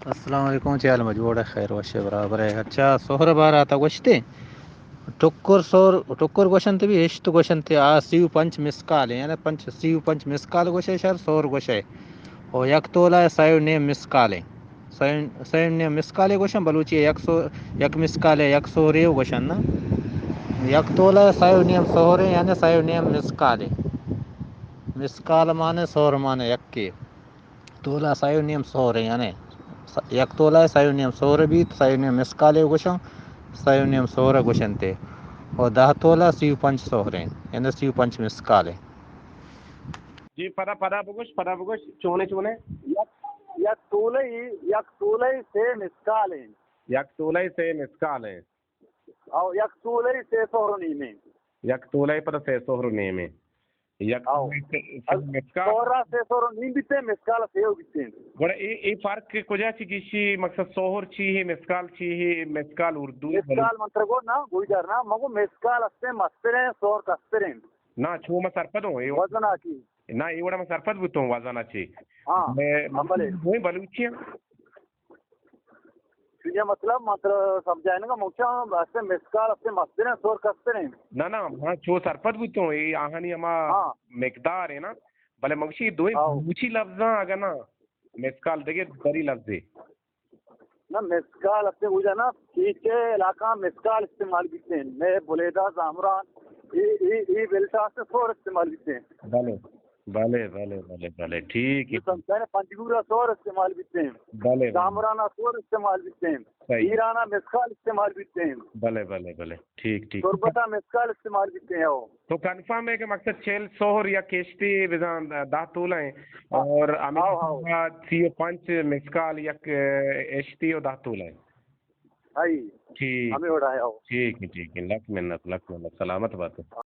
السلام علیکم چال مجبور خیر وش برابر ہے اچھا سہر بار آتا گوشتے ٹکر سور ٹکر گوشن تے بھی ہشت گوشن تے آ سیو پنچ مسکال یعنی پنچ سیو پنچ مسکال گوشے شر سور گوشے او یک تولا سایو نیم مسکالے سایو نیم مسکالے گوشن بلوچی یک مسکالے یک سوریو گوشن نا یک تولا سایو نیم سہرے یعنی سایو نیم مسکالے مسکال مانے سور مانے یک کے تولا سایو نیم سہرے یعنی یک تولا سایو نیم سہرے بھی سایو نیم مسکالے گوشن سایو نیم سہرے گوشن تے اور 10 تولا سیو پنچ سہرے یعنی سیو پنچ مسکالے جی پدا بگوش چونے یک تولئی سے مسکالیں یک تولئی سے مسکالیں او یک تولئی سے سہر نیمیں یک تولئی پر سے سہر نیمیں یک مسکال سہرا سے سہر نیم بیتے مسکال سیو بیتے گوڑا ای فرق کجا چی کشی مقصد سہر چی ہے مسکال اردو مسکال منتر گو نا گوئی دار نا مگو مسکال استے مستریں سہر کستریں نا چھو ما سرپدوں وزن آکی نا ای وڑا ما سرپد بوتوں وزن چی ہاں عملے میں بلوچی ہیں یہ مطلب سمجھائنے کا موچا استے مسکال استے مستریں سہر کستریں نا ہاں چھو سرپد بوتوں ای آہانی اما مقدار ہے نا بلے مگشی دوئی بوچی لفظاں اگر نا مسکال دیکھے بری لفظی نا مسکال استے ہو جانا پیچھے علاقہ مسکال استعمال بیتے ہیں میں بلیدہ زامران ای بلٹا سے سور استعمال بیتے ہیں بلے ٹھیک ہے سمجھائنے پنجگورا سور استعمال بیتے ہیں زامرانا سور استعمال بیتے ہیں ایرانا مسکال استعمال بیتے ہیں بلے ٹھیک تربتا مسکال استعمال بیتے ہیں تو کنفرم ہے کہ مقصد چھیل سوہر یا کیشتی وزان 10 تولا ہیں اور امیر سیو پنچ مسکال یک اشتی و 10 تولا ہیں ٹھیک ہے ٹھیک ہے لکھ منت سلامت بات ہے